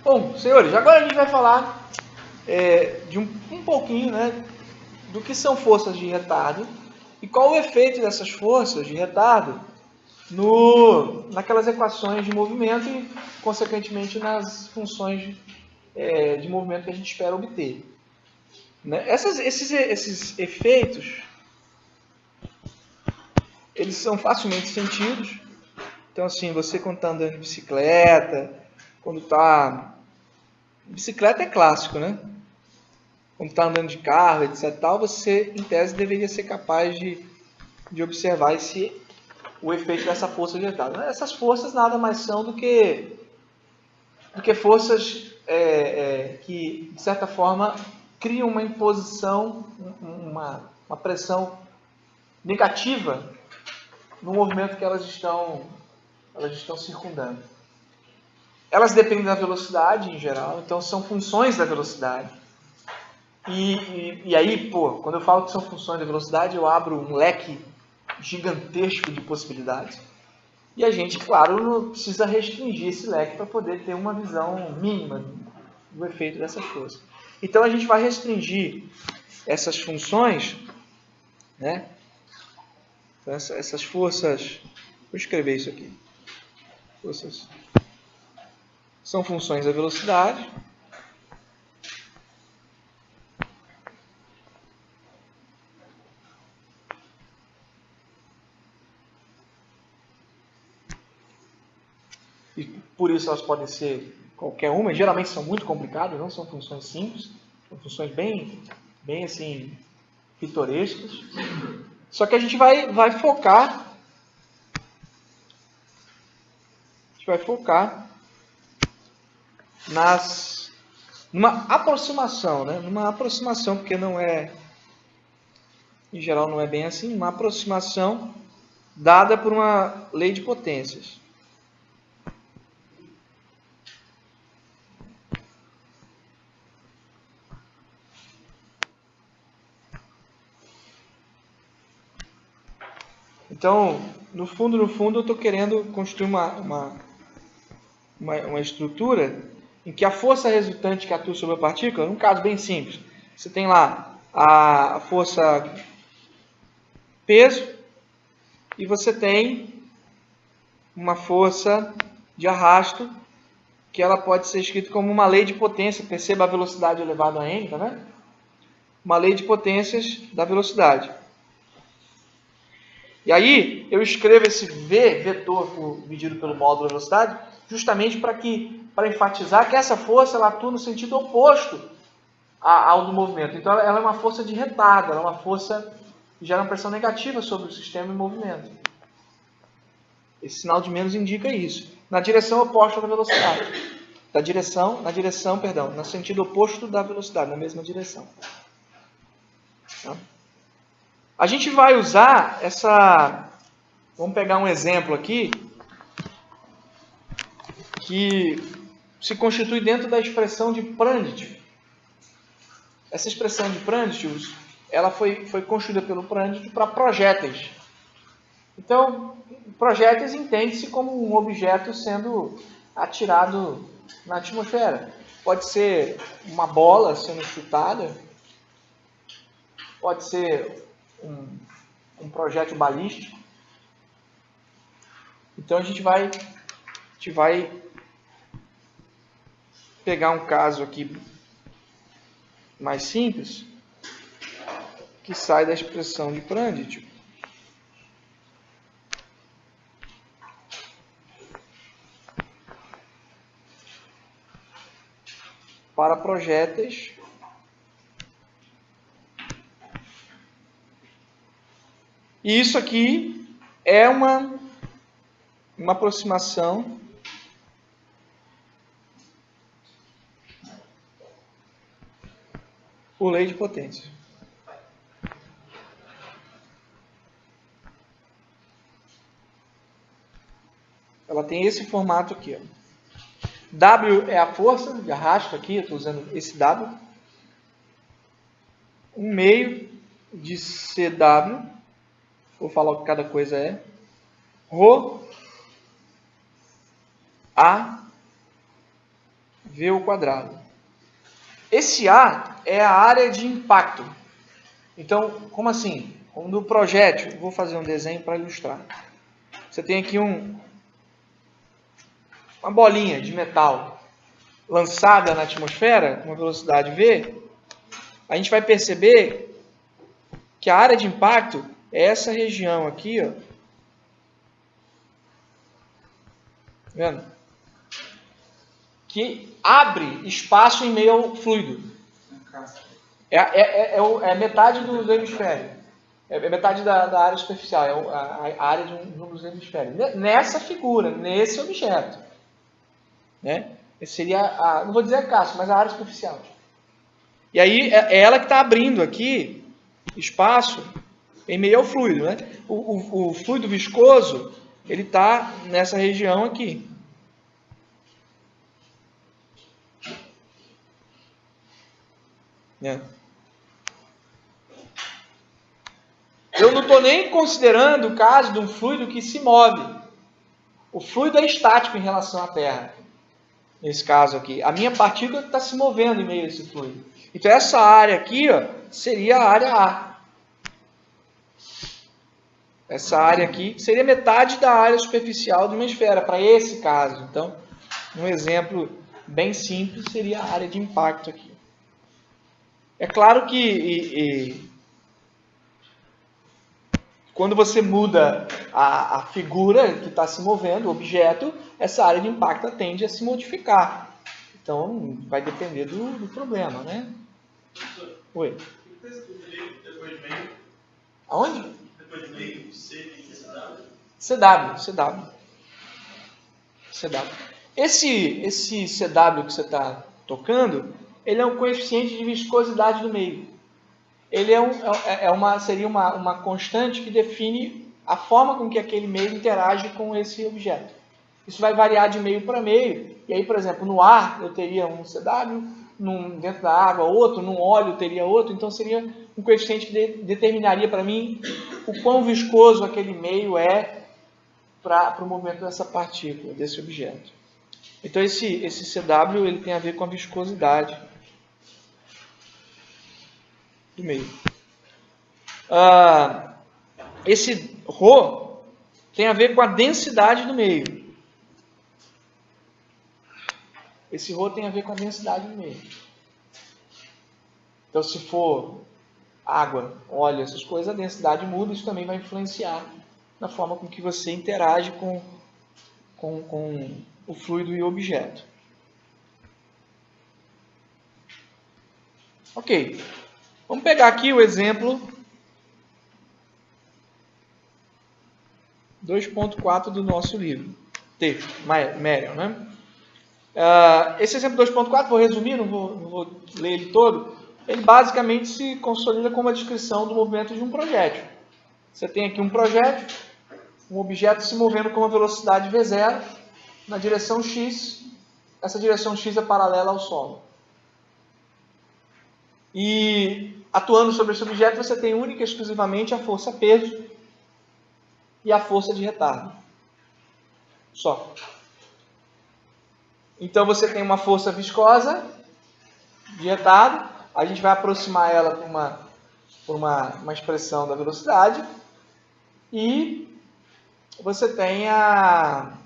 Bom, senhores, agora a gente vai falar de um pouquinho, né, do que são forças de retardo e qual o efeito dessas forças de retardo naquelas equações de movimento e, consequentemente, nas funções de movimento que a gente espera obter. Né? Esses efeitos, eles são facilmente sentidos. Então, assim, você quando está andando de bicicleta, quando está... Bicicleta é clássico, né? Quando está andando de carro, etc. Tal, você, em tese, deveria ser capaz de observar o efeito dessa força de retardo. Essas forças nada mais são do que forças que, de certa forma, criam uma imposição, uma pressão negativa no movimento que elas estão circundando. Elas dependem da velocidade, em geral, então são funções da velocidade. E aí, quando eu falo que são funções da velocidade, eu abro um leque gigantesco de possibilidades. E a gente, claro, precisa restringir esse leque para poder ter uma visão mínima do efeito dessas forças. Então, a gente vai restringir essas funções, né? Então, essas forças... Vou escrever isso aqui. Forças são funções da velocidade. E por isso elas podem ser qualquer uma. Geralmente são muito complicadas, não são funções simples. São funções bem assim, pitorescas. Só que a gente vai focar... A gente vai focar numa aproximação, né? Numa aproximação, porque não é... Em geral não é bem assim. Uma aproximação dada por uma lei de potências. Então, no fundo, eu estou querendo construir uma estrutura em que a força resultante que atua sobre a partícula, num caso bem simples, você tem lá a força peso e você tem uma força de arrasto que ela pode ser escrita como uma lei de potência. Perceba a velocidade elevada a n, tá vendo? Uma lei de potências da velocidade. E aí, eu escrevo esse V, vetor medido pelo módulo da velocidade, justamente para enfatizar que essa força ela atua no sentido oposto ao do movimento. Então, ela é uma força de retardo, ela é uma força que gera uma pressão negativa sobre o sistema em movimento. Esse sinal de menos indica isso. Na direção oposta da velocidade. No sentido oposto da velocidade, na mesma direção. Tá? A gente vai usar essa... Vamos pegar um exemplo aqui que se constitui dentro da expressão de Prandtl. Essa expressão de Prandtl, ela foi construída pelo Prandtl para projéteis. Então, projéteis entende-se como um objeto sendo atirado na atmosfera. Pode ser uma bola sendo chutada, pode ser um projétil balístico. Então, a gente vai pegar um caso aqui mais simples, que sai da expressão de Prandtl. Para projéteis e isso aqui é uma aproximação por lei de potência. Ela tem esse formato aqui, ó. W é a força de arrasto aqui, eu estou usando esse W. 1/2 de CW, vou falar o que cada coisa é. Rho A V ao quadrado. Esse A é a área de impacto. Então, como assim? Como no projétil, vou fazer um desenho para ilustrar. Você tem aqui uma bolinha de metal lançada na atmosfera com uma velocidade V. A gente vai perceber que a área de impacto é essa região aqui, ó. Vendo? Que abre espaço em meio ao fluido. É metade do hemisfério. É metade da área superficial. É a área de um dos hemisférios. Nessa figura, nesse objeto. Né? Esse seria, não vou dizer a casca, mas a área superficial. E aí é ela que está abrindo aqui espaço em meio ao fluido. Né? O fluido viscoso, ele está nessa região aqui. Eu não estou nem considerando o caso de um fluido que se move. O fluido é estático em relação à Terra. Nesse caso aqui. A minha partícula está se movendo em meio a esse fluido. Então essa área aqui, ó, seria a área A. Essa área aqui seria metade da área superficial de uma esfera, para esse caso. Então, um exemplo bem simples seria a área de impacto aqui. É claro que quando você muda a figura que está se movendo, o objeto, essa área de impacto tende a se modificar. Então, vai depender do problema, né? Oi. Aonde? Depois de meio, CW. Esse CW que você está tocando, ele é um coeficiente de viscosidade do meio. Ele seria uma constante que define a forma com que aquele meio interage com esse objeto. Isso vai variar de meio para meio. E aí, por exemplo, no ar eu teria um CW, dentro da água outro, num óleo eu teria outro. Então seria um coeficiente que determinaria para mim o quão viscoso aquele meio é para o movimento dessa partícula, desse objeto. Então esse CW ele tem a ver com a viscosidade do meio. Esse ρ tem a ver com a densidade do meio. Esse ρ tem a ver com a densidade do meio. Então, se for água, óleo, essas coisas, a densidade muda. Isso também vai influenciar na forma com que você interage com o fluido e o objeto. Ok. Vamos pegar aqui o exemplo 2.4 do nosso livro. Texto, Merrill, né? Esse exemplo 2.4, vou resumir, não vou ler ele todo. Ele basicamente se consolida como a descrição do movimento de um projétil. Você tem aqui um projétil, um objeto se movendo com uma velocidade V0 na direção X. Essa direção X é paralela ao solo. E atuando sobre esse objeto, você tem única e exclusivamente a força peso e a força de retardo. Só. Então você tem uma força viscosa de retardo. A gente vai aproximar ela por uma expressão da velocidade. E você tem a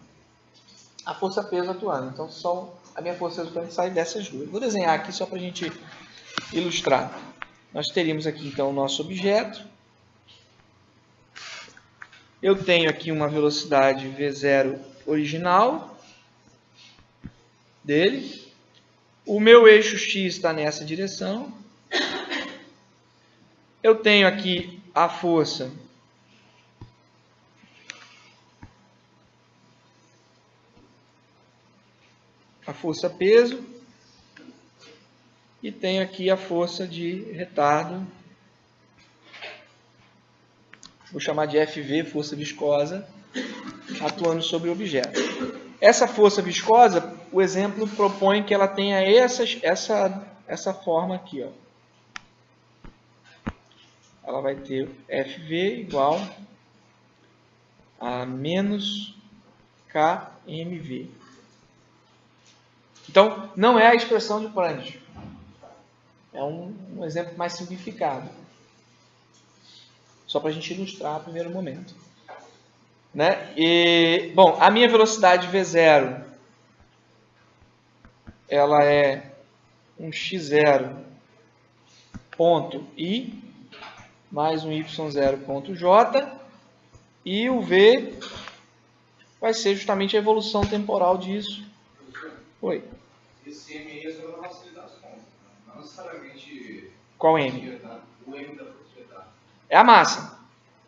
força peso atuando. Então a minha força resultante sai dessas duas. Vou desenhar aqui só para a gente ilustrar. Nós teríamos aqui então o nosso objeto. Eu tenho aqui uma velocidade V0 original dele. O meu eixo X está nessa direção. Eu tenho aqui a força peso e tenho aqui a força de retardo. Vou chamar de FV, força viscosa, atuando sobre o objeto. Essa força viscosa, o exemplo propõe que ela tenha essa forma aqui. Ó. Ela vai ter FV igual a menos KMV. Então, não é a expressão de Prandtl. É um exemplo mais simplificado. Só para a gente ilustrar no primeiro momento. Né? E, bom, a minha velocidade V0, ela é um x0 ponto I mais um y0 ponto J, e o V vai ser justamente a evolução temporal disso. Oi. Esse M aí é só para facilitar as contas, não necessariamente... Qual M? O M da força de etário. É a massa.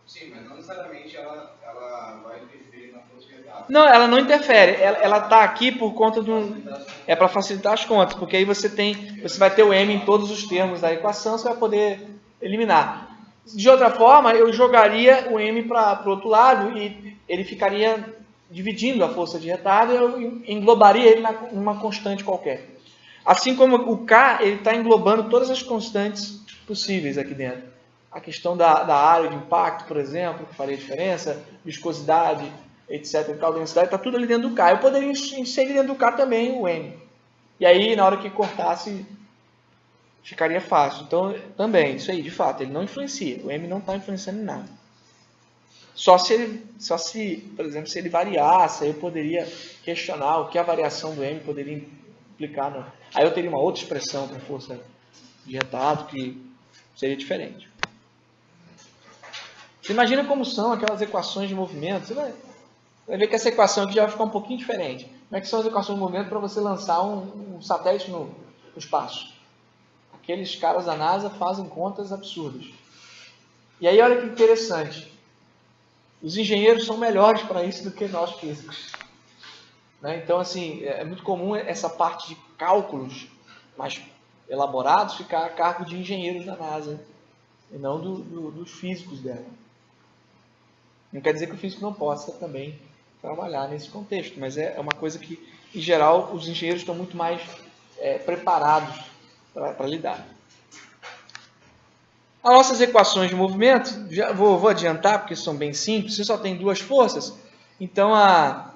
Sim, mas não necessariamente ela vai interferir na força de etário. Não, ela não interfere. Ela está aqui por conta do... É para facilitar as contas, porque aí você vai ter o M em todos os termos da equação, você vai poder eliminar. De outra forma, eu jogaria o M para o outro lado e ele ficaria dividindo a força de retardo, eu englobaria ele numa constante qualquer. Assim como o K, ele está englobando todas as constantes possíveis aqui dentro. A questão da área de impacto, por exemplo, que faria diferença, viscosidade, etc. e tal, densidade, está tudo ali dentro do K. Eu poderia inserir dentro do K também o M. E aí, na hora que cortasse, ficaria fácil. Então, também, isso aí, de fato, ele não influencia. O M não está influenciando em nada. Só se, por exemplo, se ele variasse, aí eu poderia questionar o que a variação do M poderia implicar. Aí eu teria uma outra expressão para força de retardo que seria diferente. Você imagina como são aquelas equações de movimento. Você vai ver que essa equação aqui já vai ficar um pouquinho diferente. Como é que são as equações de movimento para você lançar um satélite no espaço? Aqueles caras da NASA fazem contas absurdas. E aí, olha que interessante. Os engenheiros são melhores para isso do que nós físicos. Né? Então, assim, é muito comum essa parte de cálculos mais elaborados ficar a cargo de engenheiros da NASA e não dos físicos dela. Não quer dizer que o físico não possa também trabalhar nesse contexto, mas é uma coisa que, em geral, os engenheiros estão muito mais preparados para lidar. As nossas equações de movimento, já vou adiantar porque são bem simples, você só tem duas forças, então a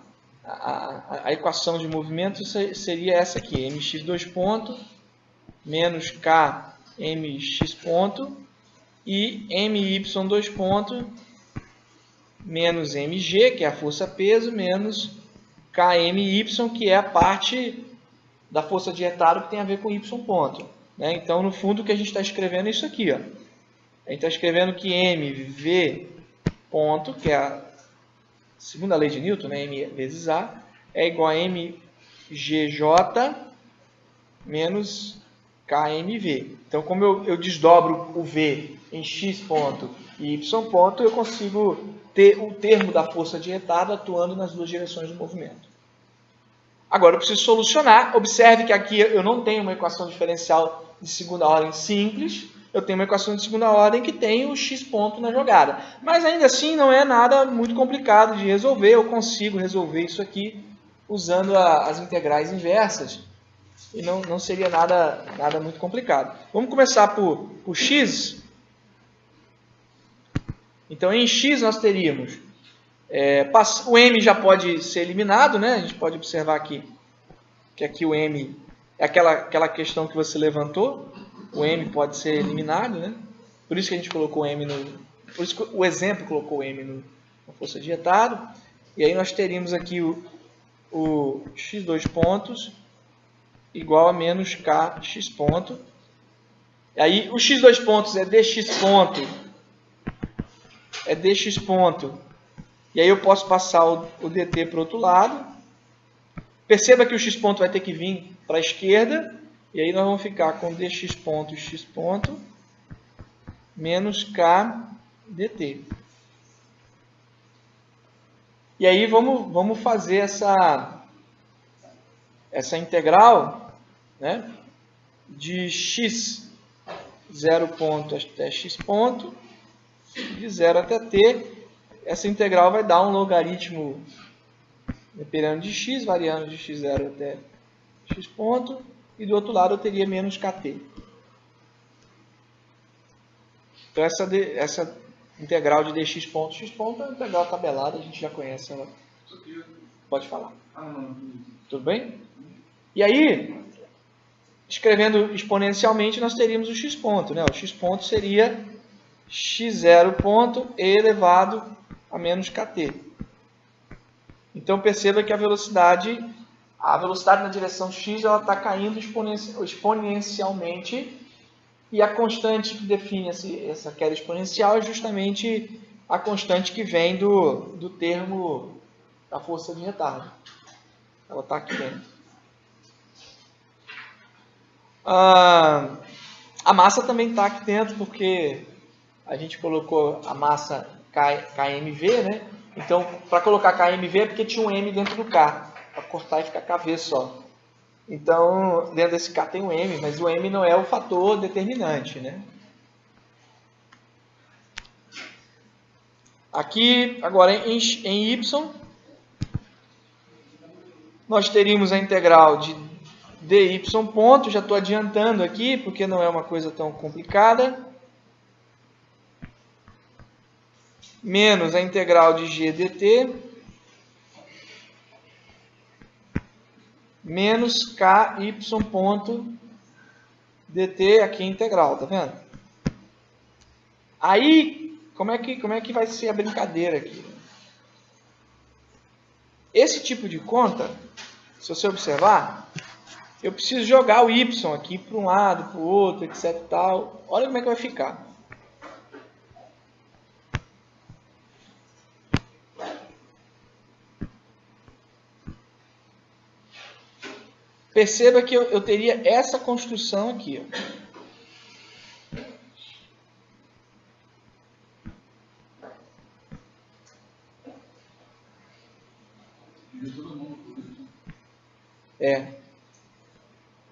equação de movimento seria essa aqui, mx2 ponto menos kmx ponto e my2 ponto menos mg, que é a força-peso, menos kmy, que é a parte da força de retardo que tem a ver com y ponto. Né? Então, no fundo, o que a gente está escrevendo é isso aqui. Ó. A gente está escrevendo que mv ponto, que é a segunda lei de Newton, né? M vezes A, é igual a mgj menos kmv. Então, como eu desdobro o v em x ponto e y ponto, eu consigo ter o termo da força de retardo atuando nas duas direções do movimento. Agora, eu preciso solucionar. Observe que aqui eu não tenho uma equação diferencial de segunda ordem simples, eu tenho uma equação de segunda ordem que tem o x ponto na jogada. Mas ainda assim não é nada muito complicado de resolver, eu consigo resolver isso aqui usando as integrais inversas. E não seria nada muito complicado. Vamos começar por x. Então, em x nós teríamos... o m já pode ser eliminado, né? A gente pode observar aqui que aqui o m é aquela questão que você levantou. O m pode ser eliminado, né? Por isso que a gente colocou o m por isso que o exemplo colocou o m na força de retardo. E aí nós teríamos aqui o x2 pontos igual a menos kx ponto. E aí o x2 pontos é dx ponto. É dx ponto. E aí eu posso passar o dt para o outro lado. Perceba que o x ponto vai ter que vir para a esquerda. E aí nós vamos ficar com dx ponto e x ponto menos k dt. E aí vamos fazer essa integral, né, de x 0 ponto até x ponto, de 0 até t. Essa integral vai dar um logaritmo dependendo de x, variando de x0 até x ponto, e do outro lado eu teria menos kt. Então essa integral de dx ponto x ponto é uma integral tabelada, a gente já conhece ela. Pode falar. Tudo bem? E aí, escrevendo exponencialmente, nós teríamos o x ponto, né? O x ponto seria x0 ponto e elevado a menos kt. Então perceba que a velocidade na direção x ela está caindo exponencialmente, e a constante que define essa queda exponencial é justamente a constante que vem do termo da força de retardo. Ela está aqui dentro. A massa também está aqui dentro, porque a gente colocou a massa kmv, né? Então, para colocar kmv é porque tinha um m dentro do k, para cortar e ficar kv só. Então, dentro desse k tem um m, mas o m não é o fator determinante, né? Aqui, agora em y, nós teríamos a integral de dy ponto, já estou adiantando aqui, porque não é uma coisa tão complicada, menos a integral de g dt, menos ky ponto dt, aqui é integral, tá vendo? Aí, como é que vai ser a brincadeira aqui? Esse tipo de conta, se você observar, eu preciso jogar o y aqui para um lado, para o outro, etc. Tal. Olha como é que vai ficar. Perceba que eu teria essa construção aqui. Ó.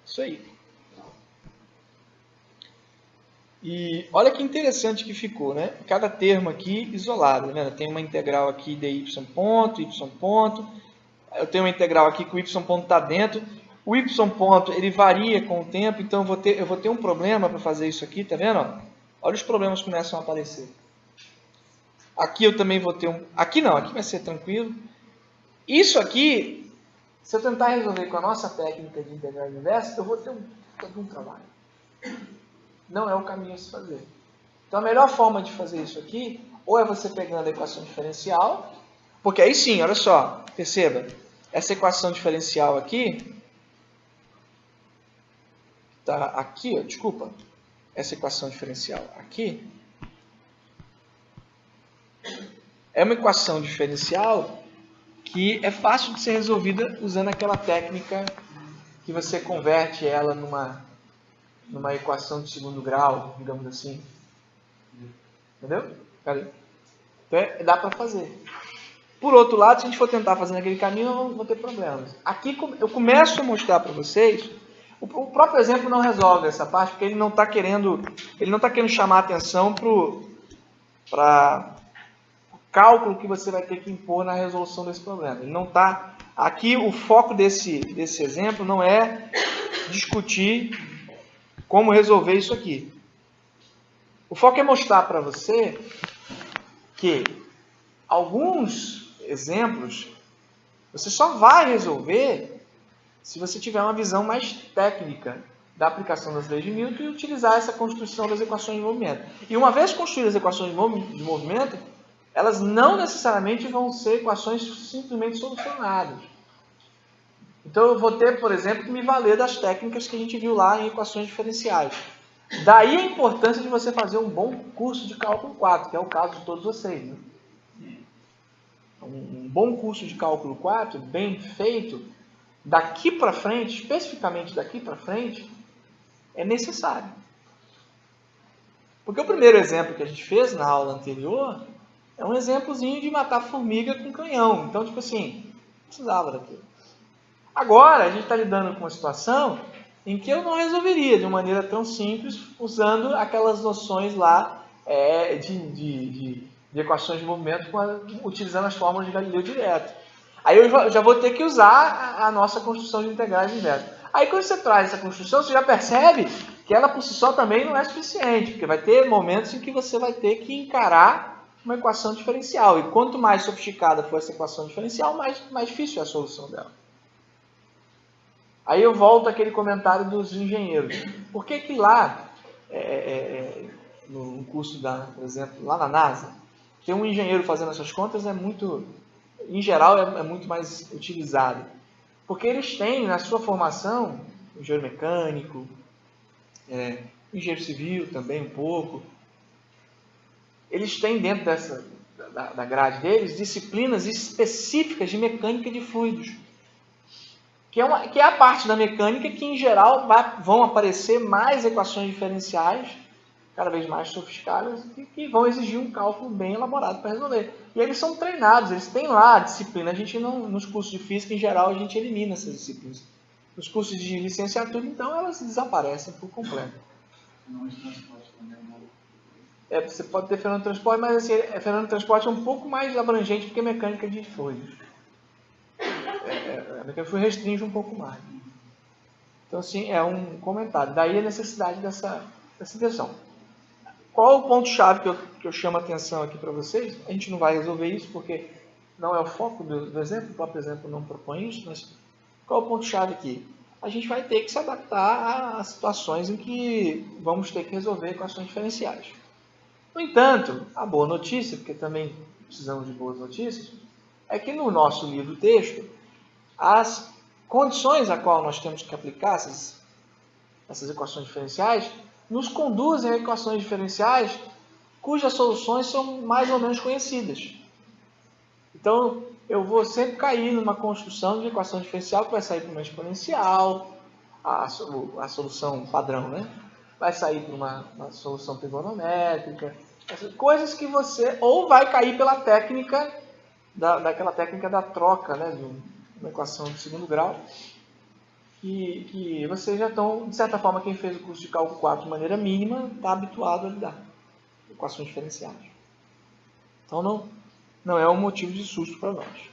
Isso aí. E olha que interessante que ficou, né? Cada termo aqui isolado, né? Tem uma integral aqui de y ponto, eu tenho uma integral aqui que o y ponto está dentro. O y ponto ele varia com o tempo, então eu vou ter um problema para fazer isso aqui, tá vendo? Olha os problemas que começam a aparecer. Aqui eu também vou ter um... Aqui não, aqui vai ser tranquilo. Isso aqui, se eu tentar resolver com a nossa técnica de integral inversa, eu vou ter um trabalho. Não é o caminho a se fazer. Então a melhor forma de fazer isso aqui, ou é você pegando a equação diferencial, porque aí sim, olha só, perceba, essa equação diferencial aqui, tá aqui, ó, desculpa, essa equação diferencial aqui, é uma equação diferencial que é fácil de ser resolvida usando aquela técnica que você converte ela numa equação de segundo grau, digamos assim. Entendeu? Então, dá para fazer. Por outro lado, se a gente for tentar fazer naquele caminho, eu vou ter problemas. Aqui eu começo a mostrar para vocês, o próprio exemplo não resolve essa parte, porque ele não está querendo chamar a atenção para o cálculo que você vai ter que impor na resolução desse problema. Ele não está... Aqui o foco desse exemplo não é discutir como resolver isso aqui. O foco é mostrar para você que alguns exemplos você só vai resolver se você tiver uma visão mais técnica da aplicação das leis de Newton e utilizar essa construção das equações de movimento. E uma vez construídas as equações de movimento, elas não necessariamente vão ser equações simplesmente solucionadas. Então eu vou ter, por exemplo, que me valer das técnicas que a gente viu lá em equações diferenciais. Daí a importância de você fazer um bom curso de cálculo 4, que é o caso de todos vocês. Né? Um bom curso de cálculo 4, bem feito, daqui para frente, especificamente daqui para frente, é necessário. Porque o primeiro exemplo que a gente fez na aula anterior é um exemplozinho de matar formiga com canhão. Então, tipo assim, não precisava daquilo. Agora, a gente está lidando com uma situação em que eu não resolveria de uma maneira tão simples usando aquelas noções lá de equações de movimento utilizando as fórmulas de Galileu direto. Aí eu já vou ter que usar a nossa construção de integrais inversas. Aí quando você traz essa construção, você já percebe que ela por si só também não é suficiente, porque vai ter momentos em que você vai ter que encarar uma equação diferencial. E quanto mais sofisticada for essa equação diferencial, mais difícil é a solução dela. Aí eu volto àquele comentário dos engenheiros. Por que que lá, no curso, por exemplo, lá na NASA, ter um engenheiro fazendo essas contas em geral, é muito mais utilizado? Porque eles têm na sua formação, engenheiro mecânico, engenheiro civil também um pouco, eles têm dentro da grade deles disciplinas específicas de mecânica de fluidos, que é a parte da mecânica que em geral vão aparecer mais equações diferenciais, cada vez mais sofisticadas, e que vão exigir um cálculo bem elaborado para resolver. E eles são treinados, eles têm lá a disciplina. A gente não, nos cursos de física, em geral, a gente elimina essas disciplinas. Nos cursos de licenciatura, então, elas desaparecem por completo. Você pode ter fenômeno de transporte, mas assim, fenômeno de transporte é um pouco mais abrangente do que mecânica de fluidos. A mecânica de fluidos restringe um pouco mais. Então, assim, é um comentário. Daí a necessidade dessa inversão. Qual o ponto-chave que eu chamo a atenção aqui para vocês? A gente não vai resolver isso porque não é o foco do exemplo, o próprio exemplo não propõe isso, mas qual é o ponto-chave aqui? A gente vai ter que se adaptar a situações em que vamos ter que resolver equações diferenciais. No entanto, a boa notícia, porque também precisamos de boas notícias, é que no nosso livro-texto, as condições a qual nós temos que aplicar essas equações diferenciais nos conduzem a equações diferenciais cujas soluções são mais ou menos conhecidas. Então, eu vou sempre cair numa construção de equação diferencial que vai sair para uma exponencial, a solução padrão, né? Vai sair para uma solução trigonométrica, coisas que você... Ou vai cair pela técnica, daquela técnica da troca, né? De uma equação de segundo grau, que vocês já estão, de certa forma, quem fez o curso de cálculo 4 de maneira mínima, está habituado a lidar com equações diferenciais. Então, não é um motivo de susto para nós.